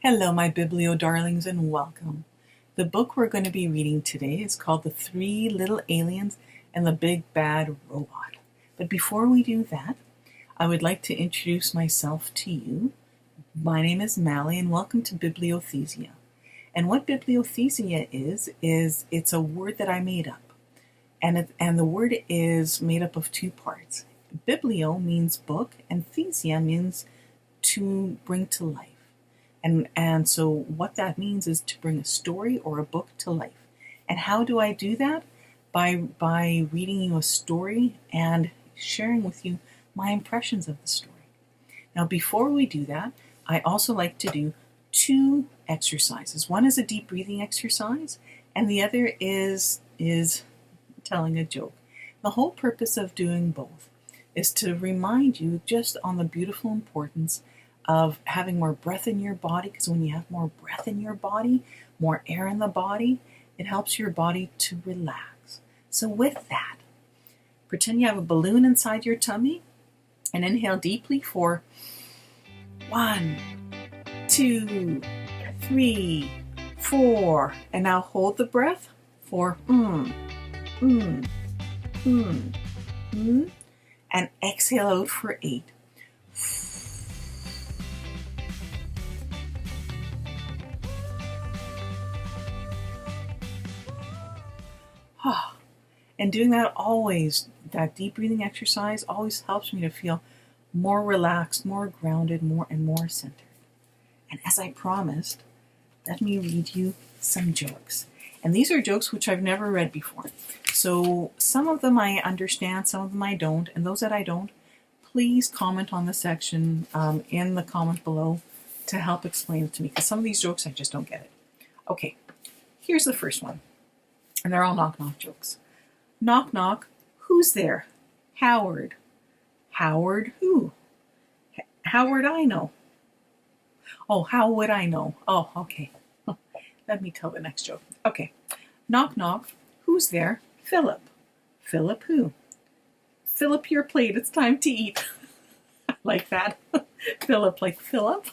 Hello, my Biblio darlings, and welcome. The book we're going to be reading today is called The Three Little Aliens and the Big Bad Robot. But before we do that, I would like to introduce myself to you. My name is Mally, and welcome to Bibliothesia. And what Bibliothesia is it's a word that I made up. And the word is made up of two parts. Biblio means book, and thesia means to bring to life. And so what that means is to bring a story or a book to life. And how do I do that? By reading you a story and sharing with you my impressions of the story. Now, before we do that, I also like to do two exercises. One is a deep breathing exercise, and the other is telling a joke. The whole purpose of doing both is to remind you just on the beautiful importance of having more breath in your body, because when you have more breath in your body, more air in the body, it helps your body to relax. So with that, pretend you have a balloon inside your tummy and inhale deeply for 1, 2, 3, 4, and now hold the breath for and exhale out for 8. And doing that that deep breathing exercise always helps me to feel more relaxed, more grounded, more centered. And as I promised, let me read you some jokes. And these are jokes which I've never read before. So some of them I understand, some of them I don't. And those that I don't, please comment on the section in the comment below to help explain it to me. Because some of these jokes, I just don't get it. Okay, here's the first one. And they're all knock-knock jokes. Knock, knock. Who's there? Howard. Howard who? Howard I know. Oh, how would I know? Oh, okay. Let me tell the next joke. Okay. Knock, knock. Who's there? Philip. Philip who? Fill up your plate. It's time to eat. Like that. Philip like Philip.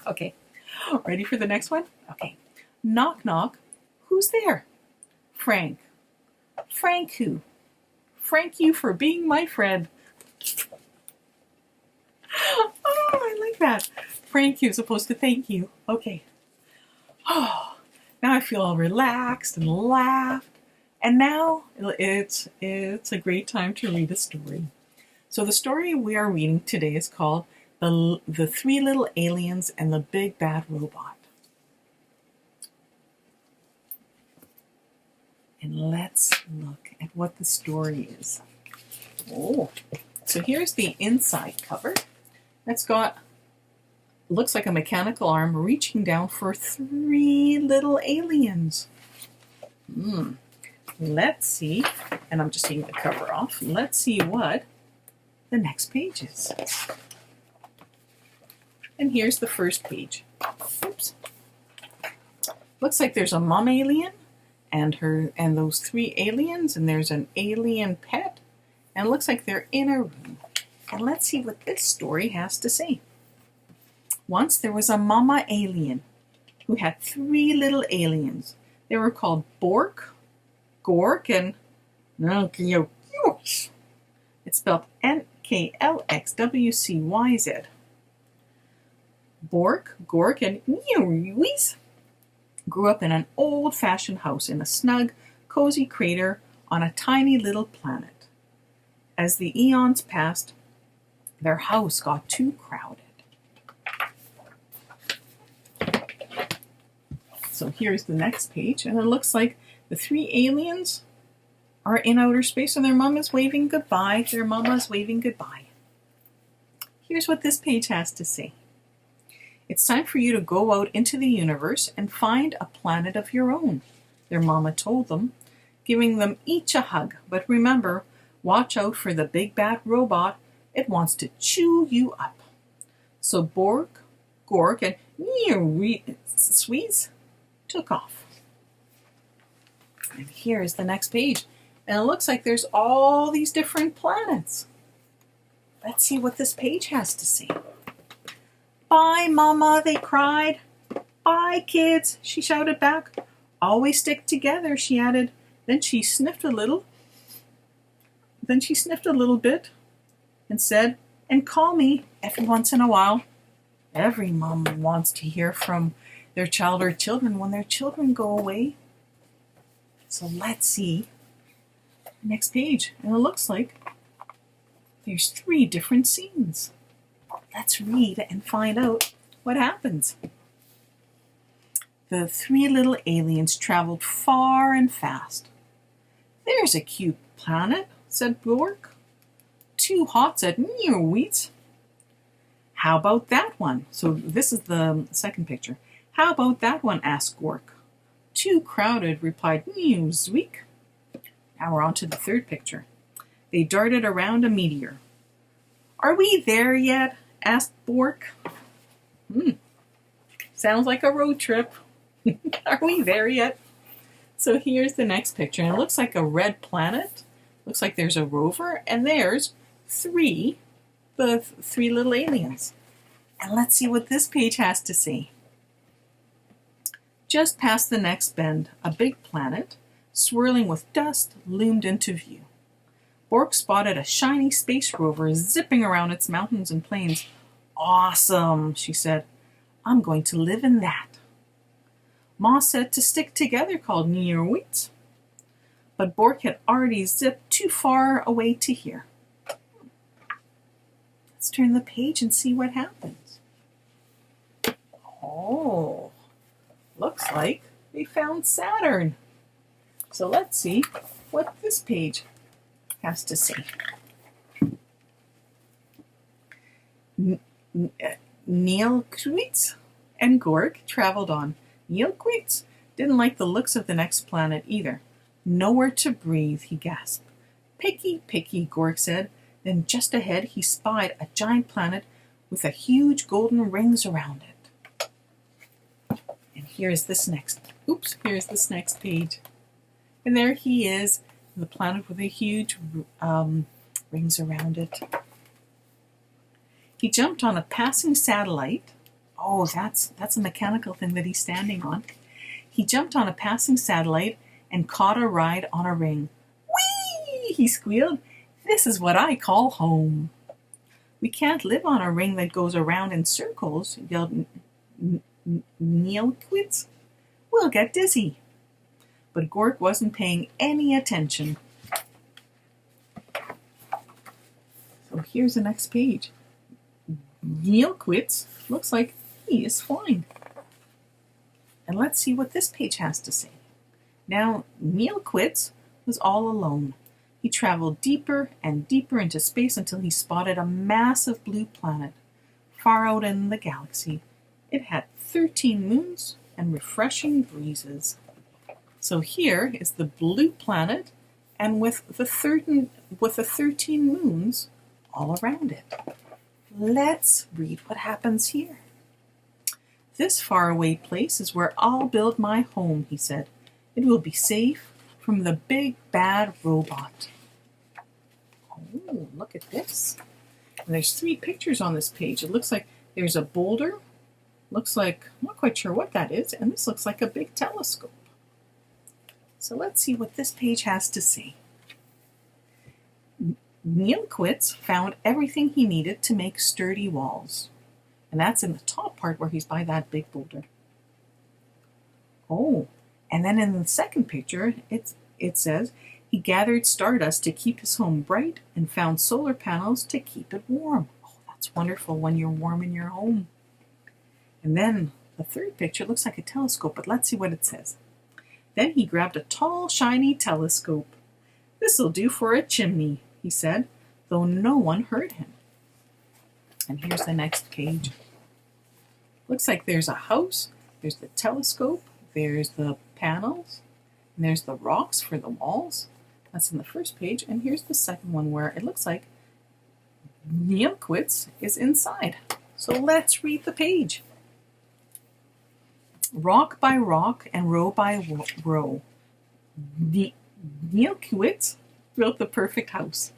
Okay. Ready for the next one? Okay. Knock, knock. Who's there? Frank. Frank who? Frank you for being my friend. Oh, I like that. Frank you as opposed to thank you. Okay. Oh, now I feel all relaxed and laughed. And now it's a great time to read a story. So the story we are reading today is called The Three Little Aliens and the Big Bad Robot. And let's look at what the story is. Oh, so here's the inside cover. It's got, looks like a mechanical arm reaching down for 3 little aliens. Let's see, and I'm just taking the cover off. Let's see what the next page is. And here's the first page. Oops. Looks like there's a mom alien and those 3 aliens, and there's an alien pet, and it looks like they're in a room. And let's see what this story has to say. Once there was a mama alien who had 3 little aliens. They were called Bork, Gork, and Nklxwz. It's spelled NklxwcYz. Bork, Gork, and Nklxwz grew up in an old-fashioned house in a snug, cozy crater on a tiny little planet. As the eons passed, their house got too crowded. So here's the next page, and it looks like the 3 aliens are in outer space, and their mama's waving goodbye. Their mama's waving goodbye. Here's what this page has to say. It's time for you to go out into the universe and find a planet of your own, their mama told them, giving them each a hug. But remember, watch out for the big bad robot. It wants to chew you up. So Bork, Gork, and Nklxwz took off. And here's the next page. And it looks like there's all these different planets. Let's see what this page has to say. "Bye, Mama," they cried. "Bye, kids," she shouted back. "Always stick together," she added. Then she sniffed a little bit and said, "And call me every once in a while." Every mom wants to hear from their child or children when their children go away. So let's see the next page. And it looks like there's 3 different scenes. Let's read and find out what happens. The 3 little aliens traveled far and fast. "There's a cute planet," said Bork. "Too hot," said Wheat. "How about that one?" So this is the second picture. "How about that one?" asked Gork. "Too crowded," replied Zweek. Now we're on to the third picture. They darted around a meteor. "Are we there yet?" asked Bork. Sounds like a road trip. Are we there yet? So here's the next picture, and it looks like a red planet. Looks like there's a rover, and there's the 3 little aliens. And let's see what this page has to say. Just past the next bend, a big planet, swirling with dust, loomed into view. Bork spotted a shiny space rover zipping around its mountains and plains. "Awesome," she said. "I'm going to live in that." Ma said to stick together, called Wheat. But Bork had already zipped too far away to hear. Let's turn the page and see what happens. Oh, looks like they found Saturn. So let's see what this page has to say. Neelquits and Gork traveled on. Neelquits didn't like the looks of the next planet either. "Nowhere to breathe," he gasped. "Picky, picky," Gork said. Then just ahead he spied a giant planet with a huge golden rings around it. And here's this next page. And there he is, the planet with a huge rings around it. He jumped on a passing satellite. Oh, that's a mechanical thing that he's standing on. He jumped on a passing satellite and caught a ride on a ring. "Whee!" he squealed. "This is what I call home." "We can't live on a ring that goes around in circles," yelled Neelquits. "We'll get dizzy." But Gork wasn't paying any attention. So here's the next page. Neelquits looks like he is flying. And let's see what this page has to say. Now, Neelquits was all alone. He traveled deeper and deeper into space until he spotted a massive blue planet far out in the galaxy. It had 13 moons and refreshing breezes. So here is the blue planet, and with the 13 moons all around it. Let's read what happens here. "This faraway place is where I'll build my home," he said. "It will be safe from the big bad robot." Oh, look at this. And there's 3 pictures on this page. It looks like there's a boulder. Looks like, I'm not quite sure what that is. And this looks like a big telescope. So let's see what this page has to say. Neelquits found everything he needed to make sturdy walls. And that's in the top part where he's by that big boulder. Oh, and then in the second picture, it says, he gathered stardust to keep his home bright and found solar panels to keep it warm. Oh, that's wonderful when you're warm in your home. And then the third picture looks like a telescope, but let's see what it says. Then he grabbed a tall, shiny telescope. "This'll do for a chimney," he said, though no one heard him. And here's the next page. Looks like there's a house, there's the telescope, there's the panels, and there's the rocks for the walls. That's in the first page. And here's the second one where it looks like Neelquits is inside. So let's read the page. "Rock by rock and row by row, Neelquits built the perfect house.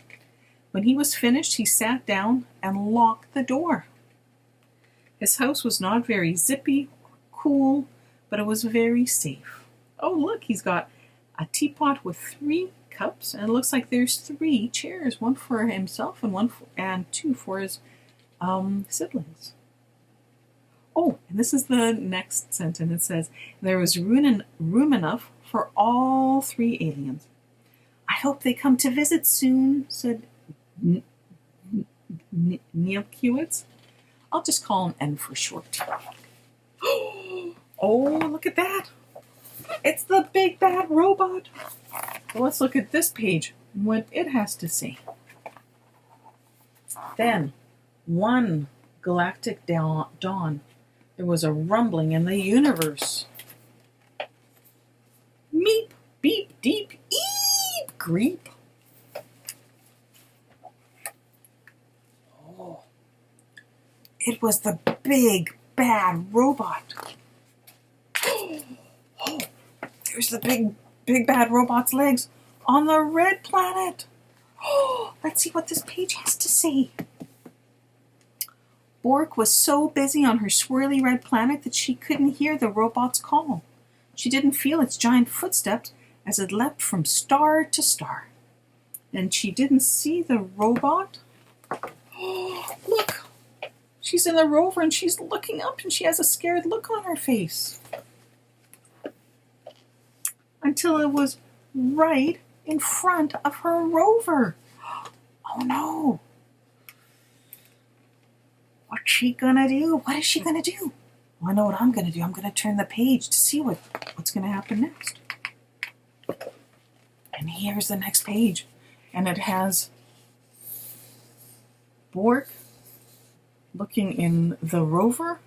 When he was finished, he sat down and locked the door. His house was not very zippy or cool, but it was very safe. Oh, look, he's got a teapot with 3 cups, and it looks like there's 3 chairs, one for himself and 2 for his siblings. Oh, and this is the next sentence. It says, there was room enough for all 3 aliens. I hope they come to visit soon, said Neil Kiewitz. I'll just call him N for short. Oh, look at that. It's the big bad robot. Well, let's look at this page and what it has to say. Then, one galactic dawn, there was a rumbling in the universe. Meep, beep, deep, eep, greep. Oh, it was the big bad robot. Oh, there's the big bad robot's legs on the red planet. Oh, let's see what this page has to say. Bork was so busy on her swirly red planet that she couldn't hear the robot's call. She didn't feel its giant footsteps as it leapt from star to star. And she didn't see the robot. Oh, look! She's in the rover and she's looking up and she has a scared look on her face. Until it was right in front of her rover. Oh no! What's she gonna do? What is she gonna do? Well, I know what I'm gonna do. I'm gonna turn the page to see what's gonna happen next. And here's the next page. And it has Bork looking in the rover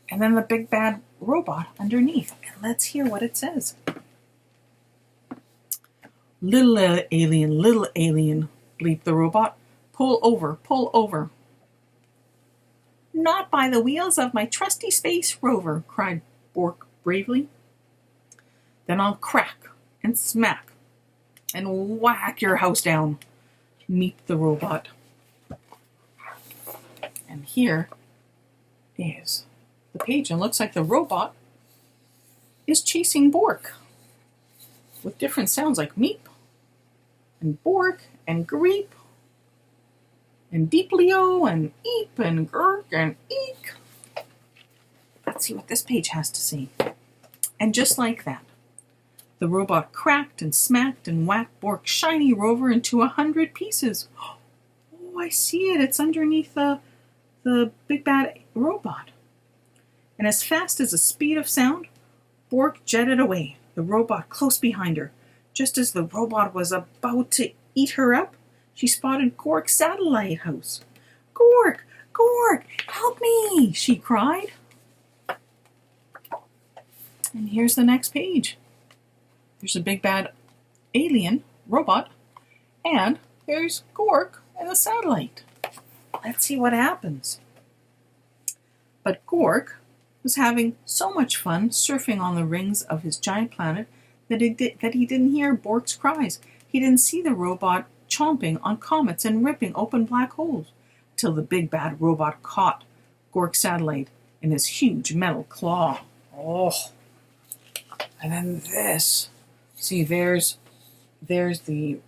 and then the big bad robot underneath. And let's hear what it says. Little alien, bleeped the robot. Pull over, pull over. Not by the wheels of my trusty space rover, cried Bork bravely. Then I'll crack and smack and whack your house down, meeped the robot. And here is the page, and it looks like the robot is chasing Bork with different sounds like meep and Bork and greep and deeplio and eep and gurk and eek. Let's see what this page has to say. And just like that, the robot cracked and smacked and whacked Bork's shiny rover into 100 pieces. Oh, I see it. It's underneath the big bad robot. And as fast as the speed of sound, Bork jetted away, the robot close behind her. Just as the robot was about to eat her up, she spotted Gork's satellite house. Gork! Gork! Help me! She cried. And here's the next page. There's a big bad alien robot, and there's Gork and the satellite. Let's see what happens. But Gork was having so much fun surfing on the rings of his giant planet that he didn't hear Bork's cries. He didn't see the robot chomping on comets and ripping open black holes till the big bad robot caught Gork's satellite in his huge metal claw. Oh, and then this. See, there's the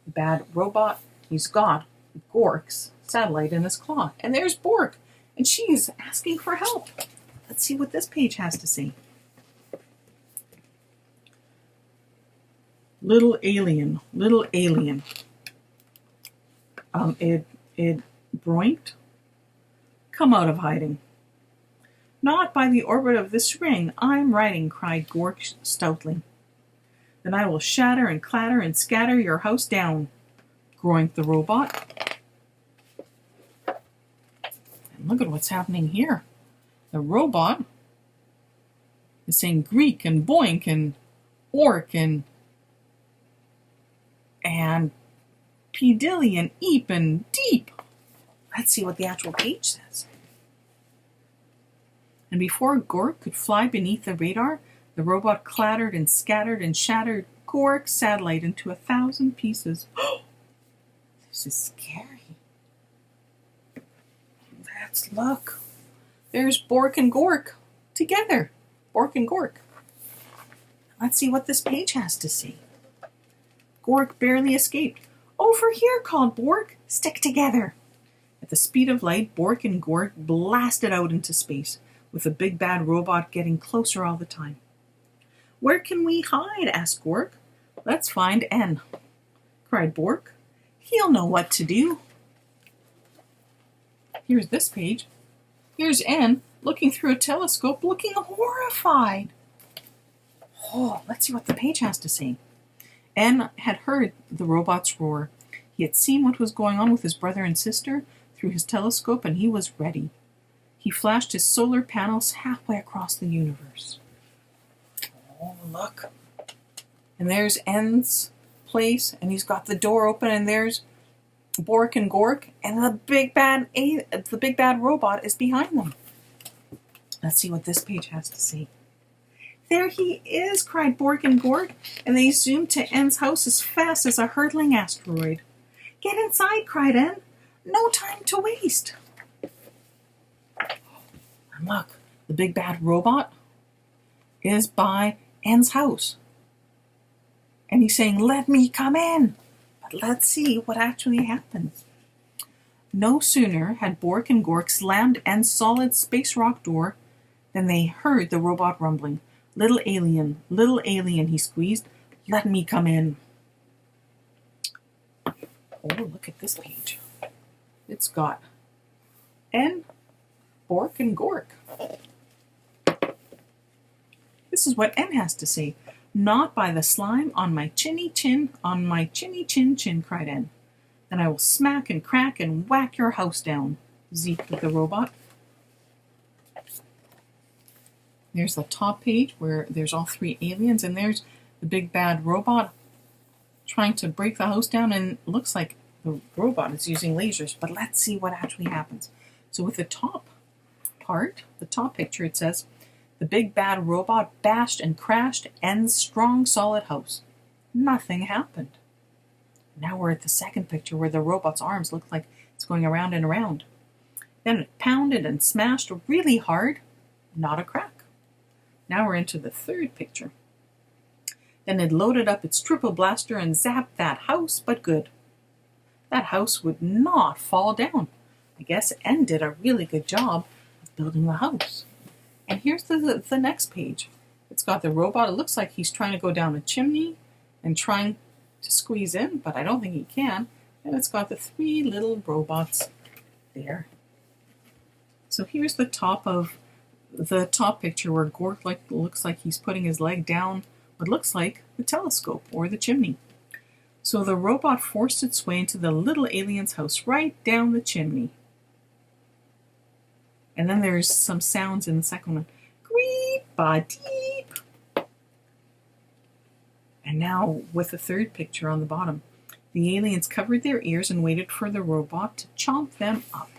bad robot. He's got Gork's satellite in his claw. And there's Bork, and she's asking for help. Let's see what this page has to say. Little alien. It broinked. Come out of hiding. Not by the orbit of this ring I'm riding, cried Gork stoutly. Then I will shatter and clatter and scatter your house down, groaned the robot. And look at what's happening here. The robot is saying Greek and boink and orc and pedilly and eep and deep. Let's see what the actual page says. And before Gork could fly beneath the radar, the robot clattered and scattered and shattered Gork's satellite into 1,000 pieces. This is scary. Let's look. There's Bork and Gork together. Bork and Gork. Let's see what this page has to say. Gork barely escaped. Over here, called Bork. Stick together. At the speed of light, Bork and Gork blasted out into space, with the big bad robot getting closer all the time. Where can we hide? Asked Gork. Let's find N, cried Bork. He'll know what to do. Here's this page. Here's N looking through a telescope, looking horrified. Oh, let's see what the page has to say. N had heard the robot's roar. He had seen what was going on with his brother and sister through his telescope, and he was ready. He flashed his solar panels halfway across the universe. Oh, look. And there's N's place, and he's got the door open, and there's Bork and Gork, and the big bad robot is behind them. Let's see what this page has to say. There he is, cried Bork and Gork, and they zoomed to N's house as fast as a hurtling asteroid. Get inside, cried N. No time to waste. And look, the big bad robot is by N's house. And he's saying, let me come in. But let's see what actually happens. No sooner had Bork and Gork slammed N's solid space rock door than they heard the robot rumbling. Little alien, he squeezed. Let me come in. Oh, look at this page. It's got N, Bork, and Gork. This is what N has to say. Not by the slime on my chinny chin, cried N. Then I will smack and crack and whack your house down, zeeked the robot. There's the top page where there's all three aliens, and there's the big bad robot trying to break the house down, and it looks like the robot is using lasers, but let's see what actually happens. So with the top part, the top picture, it says, the big bad robot bashed and crashed N's strong solid house. Nothing happened. Now we're at the second picture where the robot's arms look like it's going around and around. Then it pounded and smashed really hard, not a crack. Now we're into the third picture. Then it loaded up its triple blaster and zapped that house, but good. That house would not fall down. I guess N did a really good job of building the house. And here's the next page. It's got the robot. It looks like he's trying to go down a chimney and trying to squeeze in, but I don't think he can. And it's got the three little robots there. So here's the top picture where Gork looks like he's putting his leg down what looks like the telescope or the chimney. So the robot forced its way into the little alien's house right down the chimney. And then there's some sounds in the second one. Greep-a-deep. And now with the third picture on the bottom, the aliens covered their ears and waited for the robot to chomp them up.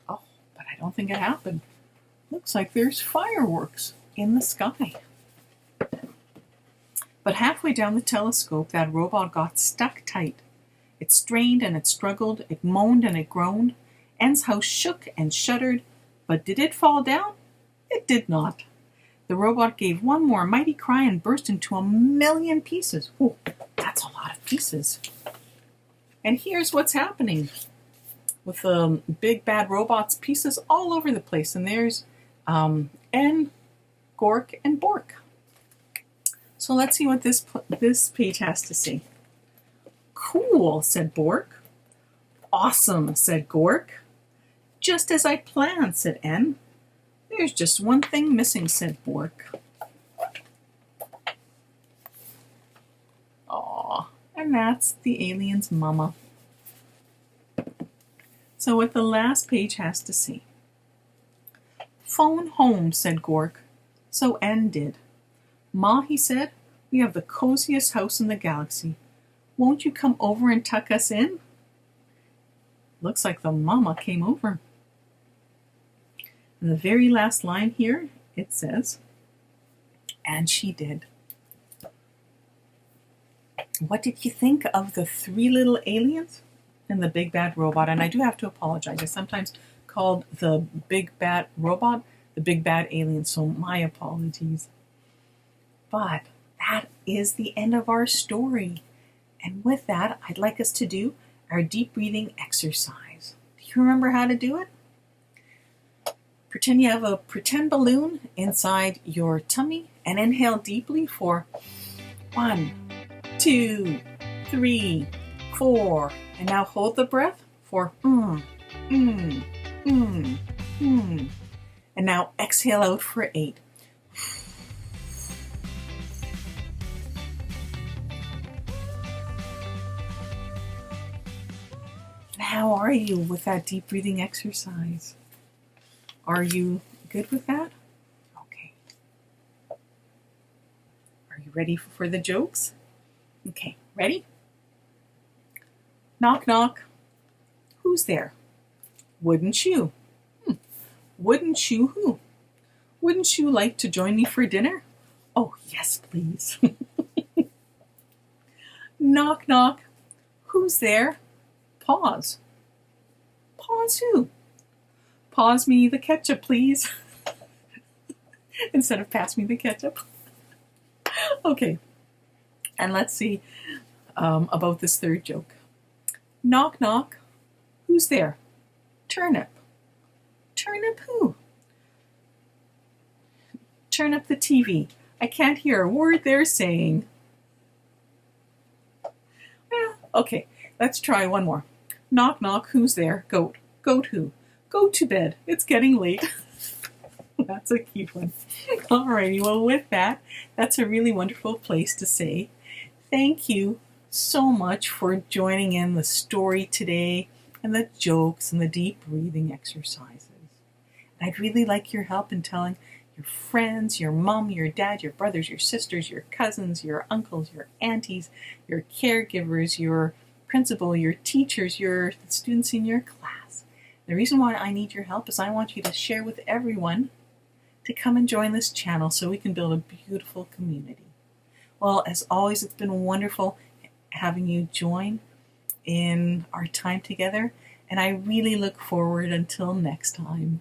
Oh, but I don't think it happened. Looks like there's fireworks in the sky. But halfway down the telescope, that robot got stuck tight. It strained and it struggled, it moaned and it groaned. N's house shook and shuddered, but did it fall down? It did not. The robot gave one more mighty cry and burst into 1,000,000 pieces. Whoa, that's a lot of pieces. And here's what's happening with the big bad robot's pieces all over the place. And there's N, Gork, and Bork. So let's see what this page has to say. Cool, said Bork. Awesome, said Gork. Just as I planned, said N. There's just one thing missing, said Bork. Aw, and that's the alien's mama. So what the last page has to say. Phone home, said Gork. So N did. Ma, he said, we have the coziest house in the galaxy. Won't you come over and tuck us in? Looks like the mama came over. And the very last line here, it says, and she did. What did you think of the three little aliens and the big bad robot? And I do have to apologize. I sometimes called the big bad robot, the big bad alien, so my apologies. But that is the end of our story. And with that, I'd like us to do our deep breathing exercise. Do you remember how to do it? Pretend you have a pretend balloon inside your tummy and inhale deeply for 1, 2, 3, 4. And now hold the breath for And now exhale out for 8. And how are you with that deep breathing exercise? Are you good with that? Okay. Are you ready for the jokes? Okay, ready? Knock, knock. Who's there? Wouldn't you? Wouldn't you who? Wouldn't you like to join me for dinner? Oh, yes, please. Knock, knock. Who's there? Pause. Pause who? Pause me the ketchup, please. Instead of pass me the ketchup. Okay. And let's see about this third joke. Knock, knock. Who's there? Turnip. Turnip who? Turn up the TV. I can't hear a word they're saying. Okay, let's try one more. Knock, knock. Who's there? Goat. Goat who? Go to bed. It's getting late. That's a cute one. Alrighty, well with that, that's a really wonderful place to say thank you so much for joining in the story today and the jokes and the deep breathing exercises. And I'd really like your help in telling your friends, your mom, your dad, your brothers, your sisters, your cousins, your uncles, your aunties, your caregivers, your principal, your teachers, your students in your class. The reason why I need your help is I want you to share with everyone to come and join this channel so we can build a beautiful community. Well, as always, it's been wonderful having you join in our time together, and I really look forward until next time.